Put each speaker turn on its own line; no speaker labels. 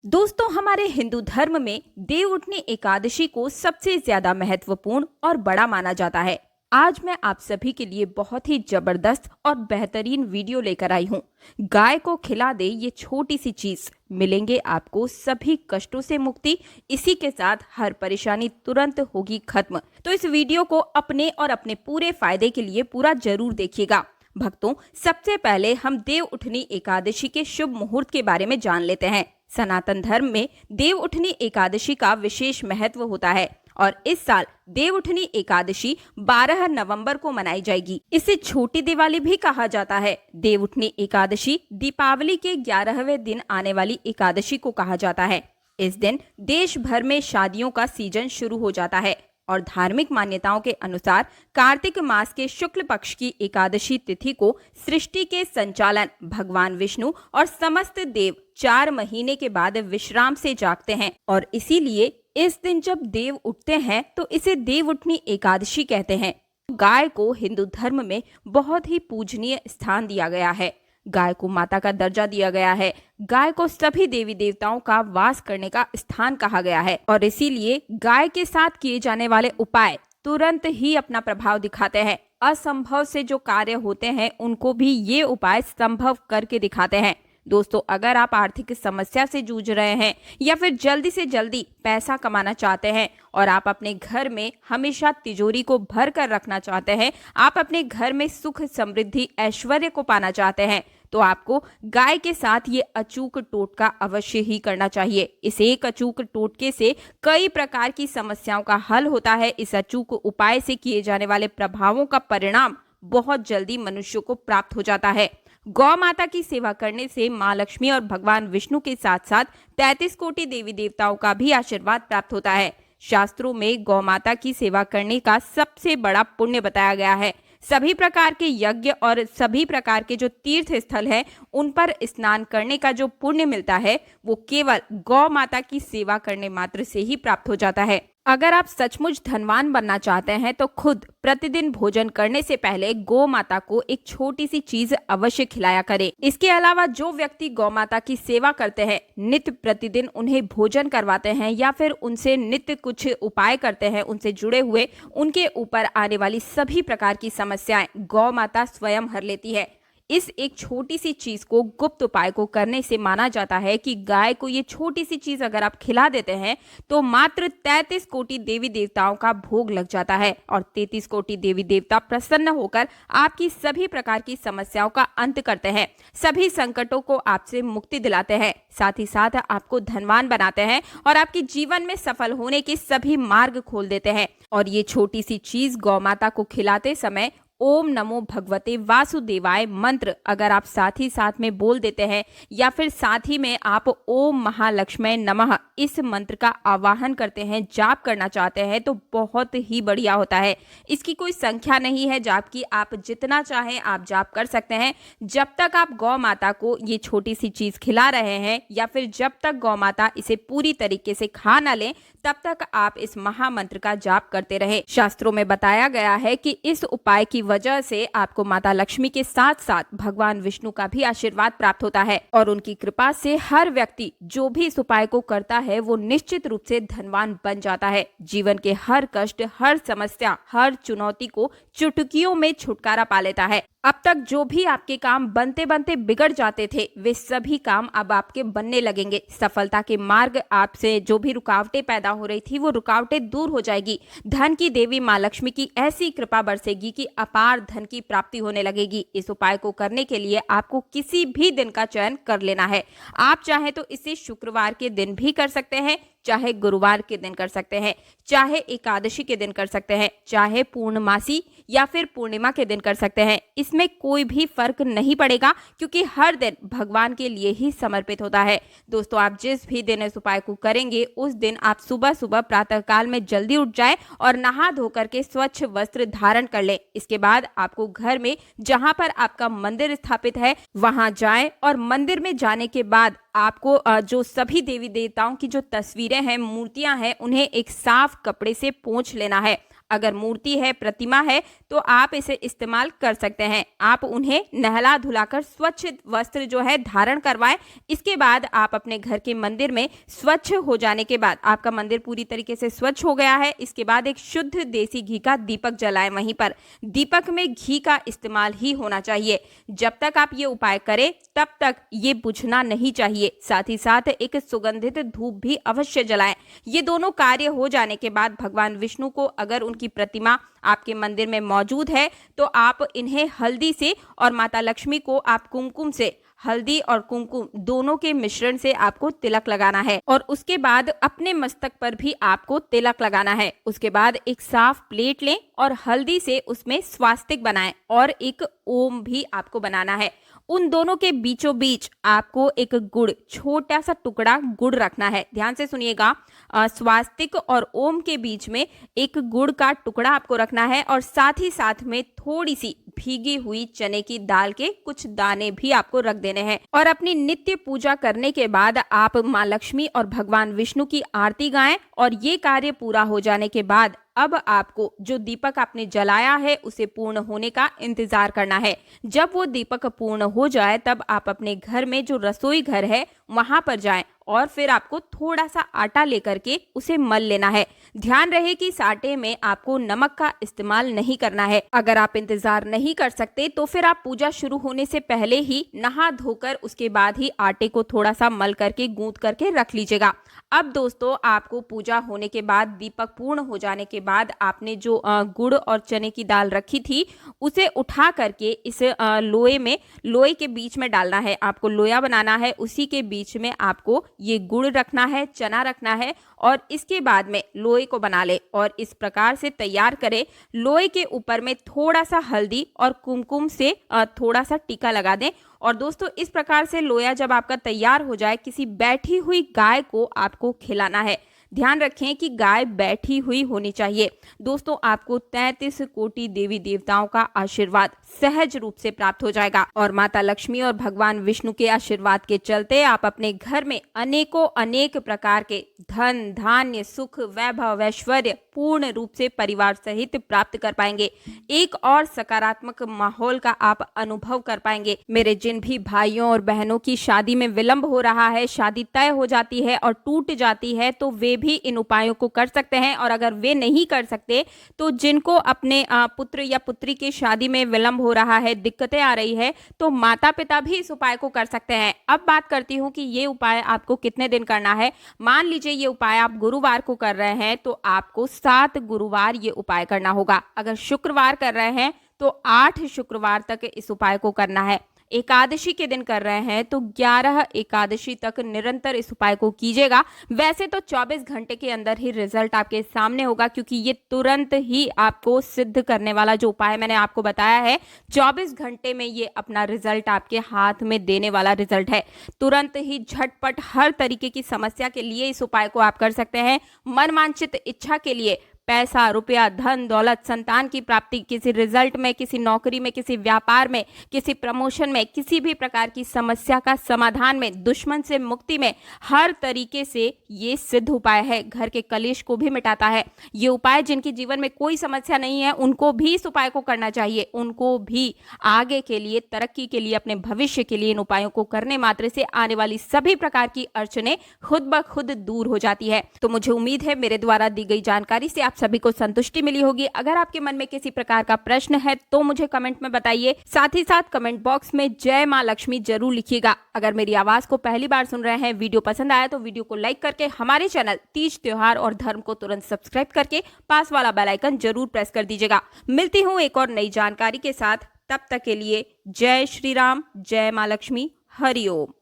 दोस्तों, हमारे हिंदू धर्म में देवउठनी एकादशी को सबसे ज्यादा महत्वपूर्ण और बड़ा माना जाता है। आज मैं आप सभी के लिए बहुत ही जबरदस्त और बेहतरीन वीडियो लेकर आई हूँ। गाय को खिला दे ये छोटी सी चीज, मिलेंगे आपको सभी कष्टों से मुक्ति। इसी के साथ हर परेशानी तुरंत होगी खत्म। तो इस वीडियो को अपने और अपने पूरे फायदे के लिए पूरा जरूर देखिएगा। भक्तों, सबसे पहले हम देवउठनी एकादशी के शुभ मुहूर्त के बारे में जान लेते हैं। सनातन धर्म में देवउठनी एकादशी का विशेष महत्व होता है और इस साल देवउठनी एकादशी 12 नवंबर को मनाई जाएगी। इसे छोटी दिवाली भी कहा जाता है। देवउठनी एकादशी दीपावली के 11वें दिन आने वाली एकादशी को कहा जाता है। इस दिन देश भर में शादियों का सीजन शुरू हो जाता है और धार्मिक मान्यताओं के अनुसार कार्तिक मास के शुक्ल पक्ष की एकादशी तिथि को सृष्टि के संचालन भगवान विष्णु और समस्त देव 4 महीने के बाद विश्राम से जागते हैं और इसीलिए इस दिन जब देव उठते हैं तो इसे देवउठनी एकादशी कहते हैं। गाय को हिंदू धर्म में बहुत ही पूजनीय स्थान दिया गया है। गाय को माता का दर्जा दिया गया है। गाय को सभी देवी देवताओं का वास करने का स्थान कहा गया है और इसीलिए गाय के साथ किए जाने वाले उपाय तुरंत ही अपना प्रभाव दिखाते हैं। असंभव से जो कार्य होते हैं उनको भी ये उपाय संभव करके दिखाते हैं। दोस्तों, अगर आप आर्थिक समस्या से जूझ रहे हैं या फिर जल्दी से जल्दी पैसा कमाना चाहते हैं और आप अपने घर में हमेशा तिजोरी को भर कर रखना चाहते हैं, आप अपने घर में सुख समृद्धि ऐश्वर्य को पाना चाहते हैं, तो आपको गाय के साथ ये अचूक टोटका अवश्य ही करना चाहिए। इस एक अचूक टोटके से कई प्रकार की समस्याओं का हल होता है। इस अचूक उपाय से किए जाने वाले प्रभावों का परिणाम बहुत जल्दी मनुष्य को प्राप्त हो जाता है। गौ माता की सेवा करने से माँ लक्ष्मी और भगवान विष्णु के साथ साथ 33 कोटि देवी देवताओं का भी आशीर्वाद प्राप्त होता है। शास्त्रों में गौ माता की सेवा करने का सबसे बड़ा पुण्य बताया गया है। सभी प्रकार के यज्ञ और सभी प्रकार के जो तीर्थ स्थल है उन पर स्नान करने का जो पुण्य मिलता है वो केवल गौ माता की सेवा करने मात्र से ही प्राप्त हो जाता है। अगर आप सचमुच धनवान बनना चाहते हैं तो खुद प्रतिदिन भोजन करने से पहले गौ माता को एक छोटी सी चीज अवश्य खिलाया करें। इसके अलावा जो व्यक्ति गौ माता की सेवा करते हैं, नित्य प्रतिदिन उन्हें भोजन करवाते हैं या फिर उनसे नित्य कुछ उपाय करते हैं उनसे जुड़े हुए, उनके ऊपर आने वाली सभी प्रकार की समस्याएं गौ माता स्वयं हर लेती है। इस एक छोटी सी चीज को, गुप्त उपाय को करने से माना जाता है कि गाय को ये छोटी सी चीज अगर आप खिला देते हैं तो मात्र 33 कोटि देवी देवताओं का भोग लग जाता है और 33 कोटि देवी देवता प्रसन्न होकर आपकी सभी प्रकार की समस्याओं का अंत करते हैं, सभी संकटों को आपसे मुक्ति दिलाते हैं, साथ ही साथ आपको धनवान बनाते हैं और आपके जीवन में सफल होने के सभी मार्ग खोल देते हैं। और ये छोटी सी चीज गौ माता को खिलाते समय ओम नमो भगवते वासुदेवाय मंत्र अगर आप साथ ही साथ में बोल देते हैं या फिर साथ ही में आप ओम महालक्ष्मी नमः इस मंत्र का आवाहन करते हैं, जाप करना चाहते हैं, तो बहुत ही बढ़िया होता है। इसकी कोई संख्या नहीं है जाप की, आप जितना चाहें आप जाप कर सकते हैं। जब तक आप गौ माता को ये छोटी सी चीज खिला रहे हैं या फिर जब तक गौ माता इसे पूरी तरीके से खा न लें तब तक आप इस महामंत्र का जाप करते रहे। शास्त्रों में बताया गया है कि इस उपाय की वजह से आपको माता लक्ष्मी के साथ साथ भगवान विष्णु का भी आशीर्वाद प्राप्त होता है और उनकी कृपा से हर व्यक्ति जो भी इस उपाय को करता है वो निश्चित रूप से धनवान बन जाता है। जीवन के हर कष्ट, हर समस्या, हर चुनौती को चुटकियों में छुटकारा पा लेता है। अब तक जो भी आपके काम बनते बनते बिगड़ जाते थे वे सभी काम अब आपके बनने लगेंगे। सफलता के मार्ग, आपसे जो भी रुकावटें पैदा हो रही थी वो रुकावटें दूर हो जाएगी। धन की देवी माँ लक्ष्मी की ऐसी कृपा बरसेगी कि अपार धन की प्राप्ति होने लगेगी। इस उपाय को करने के लिए आपको किसी भी दिन का चयन कर लेना है। आप चाहे तो इसे शुक्रवार के दिन भी कर सकते हैं, चाहे गुरुवार के दिन कर सकते हैं, चाहे एकादशी के दिन कर सकते हैं, चाहे पूर्णमासी या फिर पूर्णिमा के दिन कर सकते हैं। इसमें कोई भी फर्क नहीं पड़ेगा क्योंकि हर दिन भगवान के लिए ही समर्पित होता है। दोस्तों, आप जिस भी दिन इस उपाय को करेंगे उस दिन आप सुबह सुबह प्रातः काल में जल्दी उठ जाएं और नहा धोकर के स्वच्छ वस्त्र धारण कर लें। इसके बाद आपको घर में जहां पर आपका मंदिर स्थापित है वहां जाएं और मंदिर में जाने के बाद आपको जो सभी देवी देवताओं की जो तस्वीरें हैं, मूर्तियां हैं, उन्हें एक साफ कपड़े से पोंछ लेना है। अगर मूर्ति है, प्रतिमा है, तो आप इसे इस्तेमाल कर सकते हैं। आप उन्हें नहला धुलाकर स्वच्छ वस्त्र जो है धारण करवाएं। इसके बाद आप अपने घर के मंदिर में स्वच्छ हो जाने के बाद, आपका मंदिर पूरी तरीके से स्वच्छ हो गया है, इसके बाद एक शुद्ध देसी घी का दीपक जलाएं। वहीं पर दीपक में घी का इस्तेमाल ही होना चाहिए। जब तक आप ये उपाय करें तब तक ये बुझना नहीं चाहिए। साथ ही साथ एक सुगंधित धूप भी अवश्य जलाएं। ये दोनों कार्य हो जाने के बाद भगवान विष्णु को, अगर उनकी प्रतिमा आपके मंदिर में मौजूद है, तो आप इन्हें हल्दी से, और माता लक्ष्मी को आप कुमकुम से, हल्दी और कुमकुम दोनों के मिश्रण से आपको तिलक लगाना है और उसके बाद अपने मस्तक पर भी आपको तिलक लगाना है। उसके बाद एक साफ प्लेट लें और हल्दी से उसमें स्वास्तिक बनाएं और एक ओम भी आपको बनाना है। उन दोनों के बीचों बीच आपको एक गुड़, छोटा सा टुकड़ा गुड़ रखना है। ध्यान से सुनिएगा, स्वास्तिक और ओम के बीच में एक गुड़ का टुकड़ा आपको रखना है और साथ ही साथ में थोड़ी सी भीगी हुई चने की दाल के कुछ दाने भी आपको रख देने हैं। और अपनी नित्य पूजा करने के बाद आप माँ लक्ष्मी और भगवान विष्णु की आरती गाएं और ये कार्य पूरा हो जाने के बाद अब आपको जो दीपक आपने जलाया है उसे पूर्ण होने का इंतजार करना है। जब वो दीपक पूर्ण हो जाए तब आप अपने घर में जो रसोई घर है वहां पर जाएं और फिर आपको थोड़ा सा आटा लेकर के उसे मल लेना है। ध्यान रहे कि इस आटे में आपको नमक का इस्तेमाल नहीं करना है। अगर आप इंतजार नहीं कर सकते तो फिर आप पूजा शुरू होने से पहले ही नहा धोकर उसके बाद ही आटे को थोड़ा सा मल करके गूंथ करके रख लीजिएगा। अब दोस्तों, आपको पूजा होने के बाद, दीपक पूर्ण हो जाने के बाद आपने जो गुड़ और चने की दाल रखी थी उसे उठा करके इस लोहे के बीच में डालना है। आपको लोया बनाना है, उसी के बीच में आपको ये गुड़ रखना है, चना रखना है और इसके बाद में लोहे को बना ले और इस प्रकार से तैयार करें। लोहे के ऊपर में थोड़ा सा हल्दी और कुमकुम से थोड़ा सा टीका लगा दें। और दोस्तों, इस प्रकार से लोया जब आपका तैयार हो जाए, किसी बैठी हुई गाय को आपको खिलाना है। ध्यान रखें कि गाय बैठी हुई होनी चाहिए। दोस्तों, आपको 33 कोटि देवी देवताओं का आशीर्वाद सहज रूप से प्राप्त हो जाएगा और माता लक्ष्मी और भगवान विष्णु के आशीर्वाद के चलते आप अपने घर में अनेक प्रकार के धन, धान्य, सुख, वैभव, ऐश्वर्य पूर्ण रूप से परिवार सहित प्राप्त कर पाएंगे। एक और सकारात्मक माहौल का आप अनुभव कर पाएंगे। मेरे जिन भी भाइयों और बहनों की शादी में विलंब हो रहा है, शादी तय हो जाती है और टूट जाती है, तो वे भी इन उपायों को कर सकते हैं। और अगर वे नहीं कर सकते तो जिनको अपने पुत्र या पुत्री की शादी में विलंब हो रहा है, दिक्कतें आ रही है, तो माता पिता भी इस उपाय को कर सकते हैं। अब बात करती हूँ कि ये उपाय आपको कितने दिन करना है। मान लीजिए ये उपाय आप गुरुवार को कर रहे हैं तो आपको 7 गुरुवार ये उपाय करना होगा। अगर शुक्रवार कर रहे हैं तो 8 शुक्रवार तक इस उपाय को करना है। एकादशी के दिन कर रहे हैं तो 11 एकादशी तक निरंतर इस उपाय को कीजिएगा। वैसे तो 24 घंटे के अंदर ही रिजल्ट आपके सामने होगा, क्योंकि ये तुरंत ही आपको सिद्ध करने वाला जो उपाय मैंने आपको बताया है, 24 घंटे में ये अपना रिजल्ट आपके हाथ में देने वाला रिजल्ट है। तुरंत ही झटपट हर तरीके की समस्या के लिए इस उपाय को आप कर सकते हैं। मनवांछित इच्छा के लिए, पैसा, रुपया, धन, दौलत, संतान की प्राप्ति, किसी रिजल्ट में, किसी नौकरी में, किसी व्यापार में, किसी प्रमोशन में, किसी भी प्रकार की समस्या का समाधान में, दुश्मन से मुक्ति में, हर तरीके से ये सिद्ध उपाय है। घर के कलेश को भी मिटाता है ये उपाय। जिनके जीवन में कोई समस्या नहीं है उनको भी इस उपाय को करना चाहिए। उनको भी आगे के लिए, तरक्की के लिए, अपने भविष्य के लिए इन उपायों को करने मात्र से आने वाली सभी प्रकार की अड़चनें खुद ब खुद दूर हो जाती है। तो मुझे उम्मीद है मेरे द्वारा दी गई जानकारी से आप सभी को संतुष्टि मिली होगी। अगर आपके मन में किसी प्रकार का प्रश्न है तो मुझे कमेंट में बताइए। साथ ही साथ कमेंट बॉक्स में जय मां लक्ष्मी जरूर लिखिएगा। अगर मेरी आवाज को पहली बार सुन रहे हैं, वीडियो पसंद आया तो वीडियो को लाइक करके हमारे चैनल तीज त्योहार और धर्म को तुरंत सब्सक्राइब करके पास वाला बेल आइकन जरूर प्रेस कर दीजिएगा। मिलती हूँ एक और नई जानकारी के साथ, तब तक के लिए जय श्री राम, जय मां लक्ष्मी, हरि ओम।